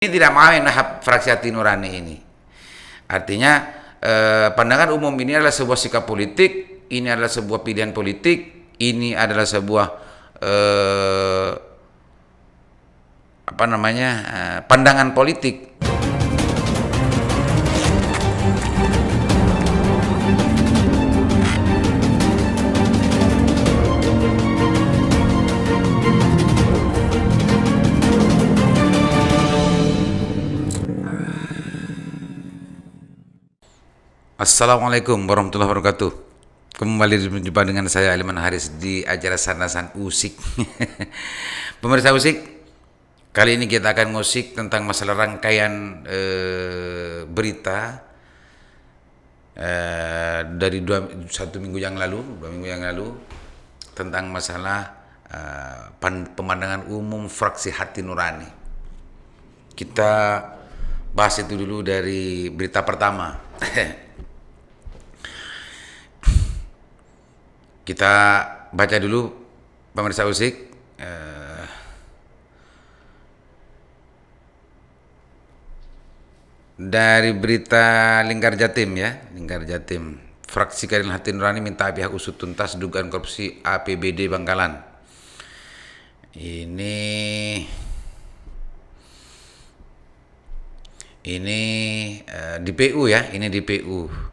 Ini tidak main fraksi Hati Nurani ini. Artinya pandangan umum ini adalah sebuah sikap politik, ini adalah sebuah pilihan politik, ini adalah sebuah pandangan politik. Assalamualaikum warahmatullahi wabarakatuh. Kembali berjumpa dengan saya Aliman Haris di acara Sandasan Usik. Pemirsa Usik, kali ini kita akan ngusik tentang masalah rangkaian berita dari dua minggu yang lalu tentang masalah pemandangan umum fraksi Hati Nurani. Kita bahas itu dulu dari berita pertama. Kita baca dulu pemirsa Usik dari berita Lingkar Jatim ya, Lingkar Jatim. Fraksi Keadilan Hati Nurani minta pihak usut tuntas dugaan korupsi APBD Bangkalan. Ini di PU ya, ini di PU.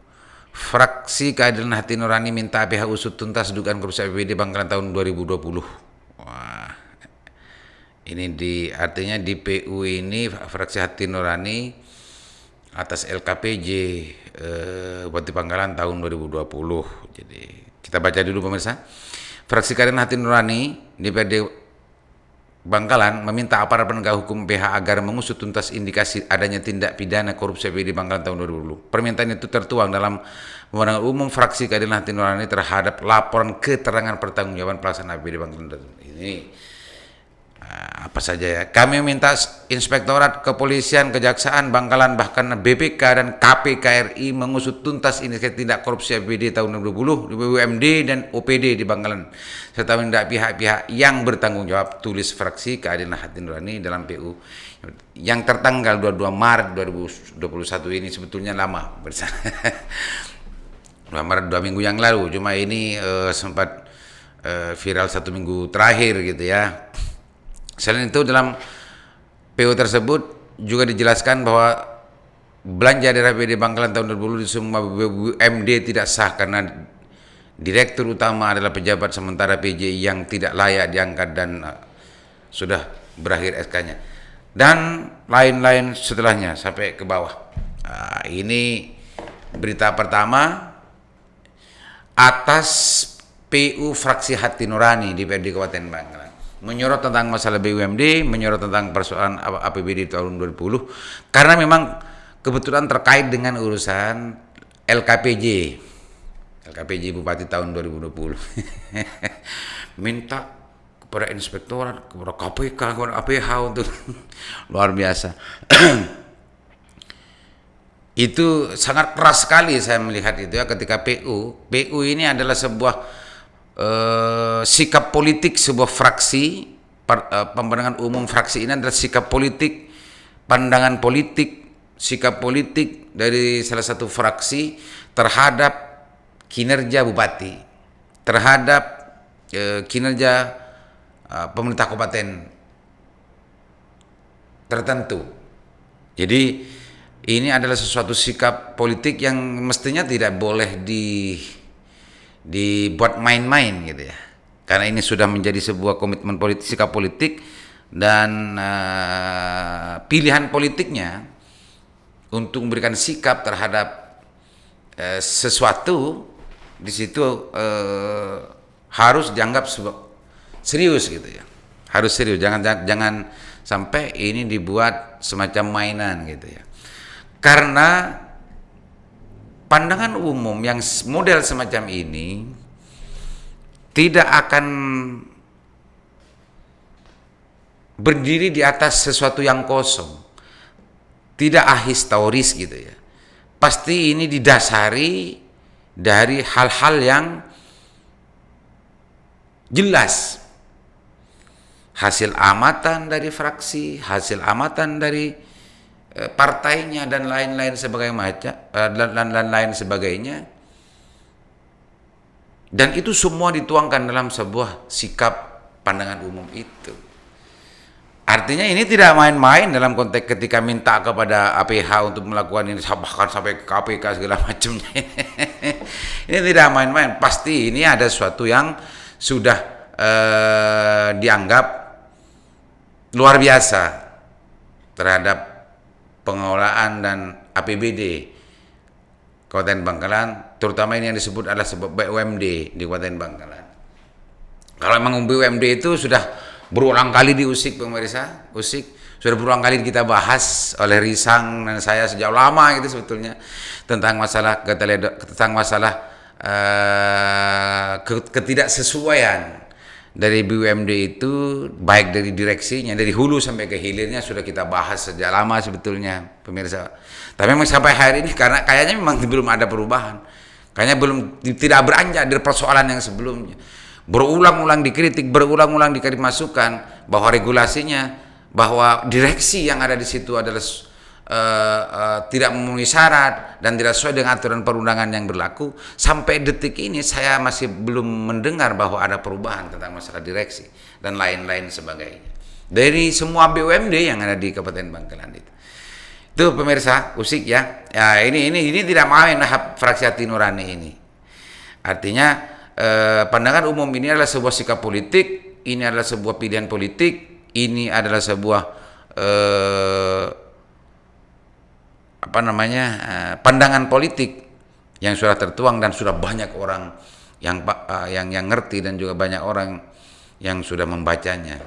Fraksi Keadilan Hati Nurani minta pihak usut tuntas dugaan korupsi APBD Bangkalan tahun 2020. Wah, ini artinya di PU ini Fraksi Hati Nurani atas LKPJ Bupati Bangkalan tahun 2020. Jadi kita baca dulu pemirsa. Fraksi Keadilan Hati Nurani DPRD Bangkalan meminta aparat penegak hukum PH agar mengusut tuntas indikasi adanya tindak pidana korupsi APBD Bangkalan tahun 2020. Permintaan itu tertuang dalam pemandangan umum Fraksi Keadilan Hati Nurani terhadap laporan keterangan pertanggungjawaban pelaksanaan APBD Bangkalan. Ini apa saja ya? Kami minta Inspektorat Kepolisian, Kejaksaan Bangkalan, bahkan BPK dan KPK RI mengusut tuntas indikasi tindak korupsi APBD tahun 2020 di BUMD dan OPD di Bangkalan, serta menindak pihak-pihak yang bertanggung jawab, tulis Fraksi Keadilan Hati Nurani dalam PU yang tertanggal 22 Maret 2021 ini. Sebetulnya lama bersama 2 Maret 2 minggu yang lalu, cuma ini sempat viral 1 minggu terakhir gitu ya. Selain itu dalam PU tersebut juga dijelaskan bahwa belanja dari APBD Bangkalan tahun 2020 di semua BUMD tidak sah karena direktur utama adalah pejabat sementara PJ yang tidak layak diangkat dan sudah berakhir SK-nya dan lain-lain setelahnya sampai ke bawah. Ini berita pertama atas PU Fraksi Hati Nurani di DPRD Kabupaten Bangkalan. Menyorot tentang masalah BUMD, menyorot tentang persoalan APBD tahun 2020 karena memang kebetulan terkait dengan urusan LKPJ Bupati tahun 2020. Minta kepada Inspektorat, kepada KPK, kepada APH untuk luar biasa. Itu sangat keras sekali saya melihat itu ya ketika PU ini adalah sebuah sikap politik sebuah fraksi. Pandangan umum fraksi ini adalah sikap politik, pandangan politik, sikap politik dari salah satu fraksi terhadap kinerja bupati, terhadap kinerja pemerintah kabupaten tertentu. Jadi ini adalah sesuatu sikap politik yang mestinya tidak boleh dibuat main-main gitu ya, karena ini sudah menjadi sebuah komitmen politik, sikap politik dan pilihan politiknya untuk memberikan sikap terhadap sesuatu di situ harus dianggap serius gitu ya, harus serius, jangan sampai ini dibuat semacam mainan gitu ya, karena pandangan umum yang model semacam ini tidak akan berdiri di atas sesuatu yang kosong, tidak ahistoris gitu ya. Pasti ini didasari dari hal-hal yang jelas, hasil amatan dari fraksi, hasil amatan dari partainya dan lain-lain dan lain sebagainya, dan itu semua dituangkan dalam sebuah sikap pandangan umum itu. Artinya ini tidak main-main dalam konteks ketika minta kepada APH untuk melakukan ini, bahkan sampai ke KPK segala macamnya. Ini tidak main-main. Pasti ini ada sesuatu yang sudah dianggap luar biasa terhadap pengelolaan dan APBD Kabupaten Bangkalan, terutama ini yang disebut adalah sebab BUMD di Kabupaten Bangkalan. Kalau memang BUMD itu sudah berulang kali diusik pemirsa, sudah berulang kali kita bahas oleh Risang dan saya sejak lama itu sebetulnya tentang masalah ketidaksesuaian dari BUMD itu, baik dari direksinya, dari hulu sampai ke hilirnya sudah kita bahas sejak lama sebetulnya pemirsa. Tapi memang sampai hari ini karena kayaknya memang belum ada perubahan, kayaknya tidak beranjak dari persoalan yang sebelumnya. Berulang-ulang dikritik, berulang-ulang dikasih masukan bahwa regulasinya, bahwa direksi yang ada di situ adalah tidak memenuhi syarat dan tidak sesuai dengan aturan perundangan yang berlaku. Sampai detik ini saya masih belum mendengar bahwa ada perubahan tentang masalah direksi dan lain-lain sebagainya dari semua BUMD yang ada di Kabupaten Bangkalan itu. Itu pemirsa, usik ya. Ya ini tidak main fraksi Hati Nurani ini. Artinya pandangan umum ini adalah sebuah sikap politik, ini adalah sebuah pilihan politik, ini adalah sebuah pandangan politik yang sudah tertuang dan sudah banyak orang yang ngerti dan juga banyak orang yang sudah membacanya.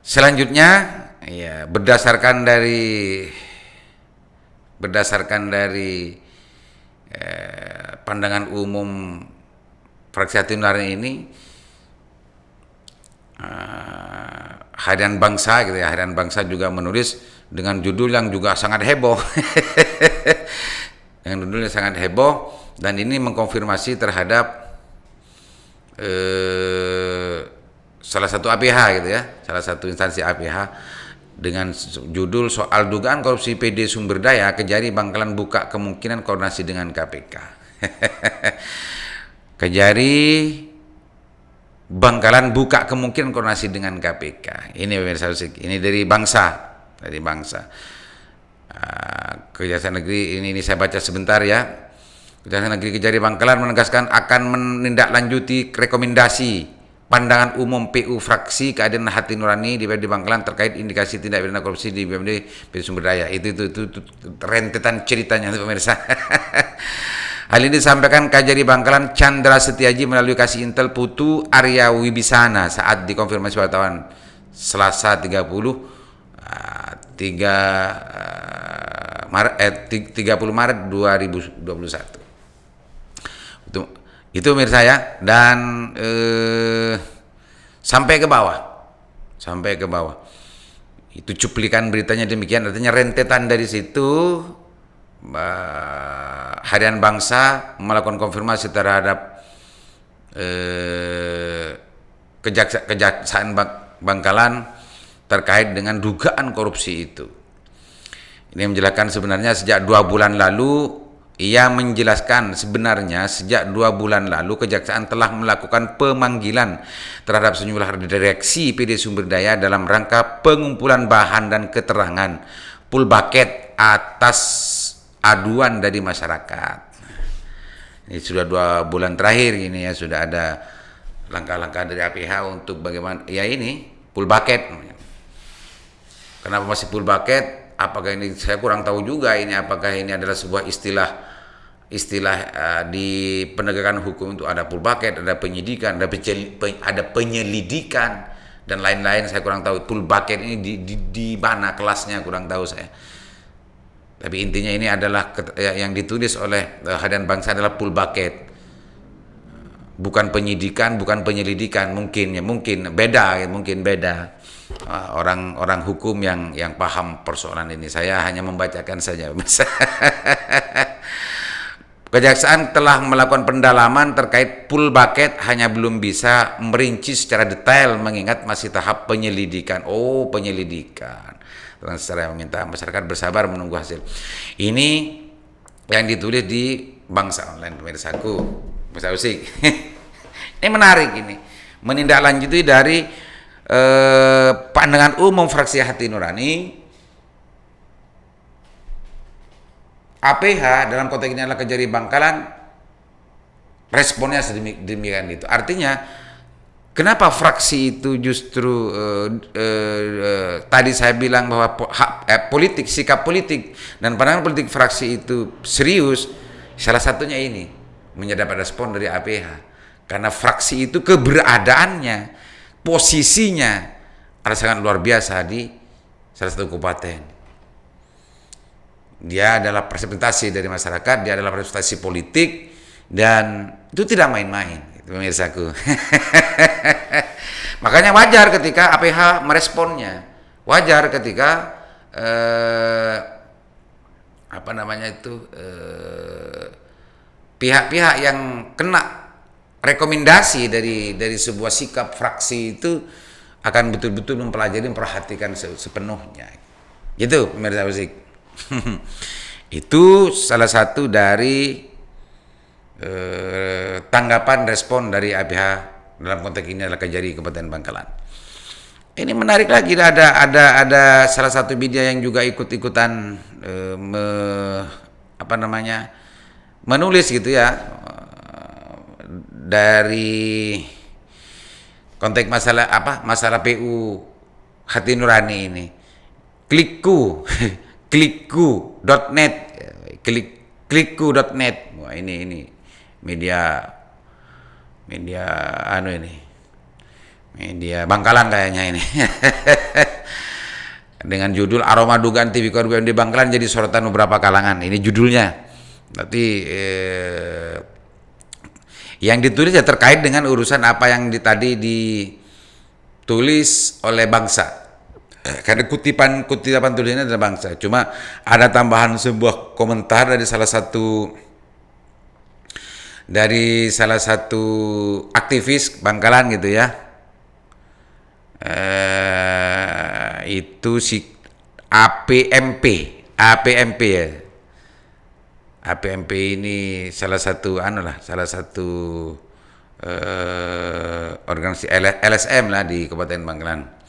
Selanjutnya, ya berdasarkan dari pandangan umum fraksi Hati Nurani ini, Harian Bangsa gitu ya, Harian Bangsa juga menulis dengan judul yang juga sangat heboh. Dengan judulnya sangat heboh, dan ini mengkonfirmasi terhadap salah satu APH gitu ya, salah satu instansi APH dengan judul soal dugaan korupsi PD Sumber Daya, Kejari Bangkalan buka kemungkinan koordinasi dengan KPK. Kejari Bangkalan buka kemungkinan koordinasi dengan KPK. Ini pemirsa usik, ini dari Bangsa. Kejaksaan Negeri ini saya baca sebentar ya. Kejaksaan Negeri Kejari Bangkalan menegaskan akan menindaklanjuti rekomendasi pandangan umum PU fraksi Keadilan Hati Nurani di BUMD Bangkalan terkait indikasi tindak pidana korupsi di BUMD PD Sumber Daya. Itu rentetan ceritanya pemirsa. Hal ini disampaikan Kejari Bangkalan Chandra Setiaji melalui kasih intel Putu Arya Wibisana saat dikonfirmasi wartawan Selasa 30 Maret 2021. Itu pemirsa ya, dan sampai ke bawah itu cuplikan beritanya demikian. Artinya rentetan dari situ Harian Bangsa melakukan konfirmasi terhadap Kejaksaan Bangkalan terkait dengan dugaan korupsi itu. Ini menjelaskan sebenarnya sejak 2 bulan lalu. Ia menjelaskan sebenarnya sejak 2 bulan lalu Kejaksaan telah melakukan pemanggilan terhadap sejumlah direksi PD Sumber Daya dalam rangka pengumpulan bahan dan keterangan full bucket atas aduan dari masyarakat. Ini sudah 2 bulan terakhir ini ya, sudah ada langkah-langkah dari APH untuk bagaimana ya ini full bucket. Kenapa masih full bucket? Apakah ini, saya kurang tahu juga ini, apakah ini adalah sebuah istilah di penegakan hukum itu ada full bucket, ada penyidikan, ada penyelidikan dan lain-lain. Saya kurang tahu full bucket ini di mana kelasnya, kurang tahu saya. Tapi intinya ini adalah yang ditulis oleh Harian Bangsa adalah full bucket, bukan penyidikan, bukan penyelidikan. Mungkin beda. Orang hukum yang paham persoalan ini. Saya hanya membacakan saja. Kejaksaan telah melakukan pendalaman terkait full bucket, hanya belum bisa merinci secara detail mengingat masih tahap penyelidikan. Oh, penyelidikan. secara meminta masyarakat bersabar menunggu hasil. Ini yang ditulis di Bangsa Online, pemirsaku, Mas Ausik. Ini menarik ini, menindaklanjuti dari pandangan umum fraksi Hati Nurani. APH dalam konteks ini adalah Kejari Bangkalan, responnya sedemikian itu. Artinya, kenapa fraksi itu justru tadi saya bilang bahwa politik, sikap politik dan pandangan politik fraksi itu serius, salah satunya ini mendapat respon dari APH. Karena fraksi itu keberadaannya, posisinya adalah sangat luar biasa di salah satu kabupaten. Dia adalah representasi dari masyarakat, dia adalah representasi politik, dan itu tidak main-main, pemirsaku. Makanya wajar ketika APH meresponnya, wajar ketika pihak-pihak yang kena rekomendasi dari sebuah sikap fraksi itu akan betul-betul mempelajari, memperhatikan sepenuhnya. Gitu, pemirsa musik. Itu salah satu dari tanggapan respon dari APH dalam konteks ini adalah Kejari Kabupaten Bangkalan. Ini menarik lagi, ada salah satu media yang juga ikut-ikutan menulis gitu ya, dari konteks masalah PU Hati Nurani ini. Klikku.net, klikku.net. Wah, ini media media Bangkalan kayaknya ini. Dengan judul Aroma Dugaan Tipikor BUMD Bangkalan jadi sorotan beberapa kalangan. Ini judulnya. Berarti yang ditulis ya terkait dengan urusan apa yang tadi ditulis oleh Bangsa. Karena kutipan tulisannya adalah Bangsa. Cuma ada tambahan sebuah komentar dari salah satu aktivis Bangkalan gitu ya. Itu si APMP ya. APMP ini salah satu organisasi LSM lah di Kabupaten Bangkalan.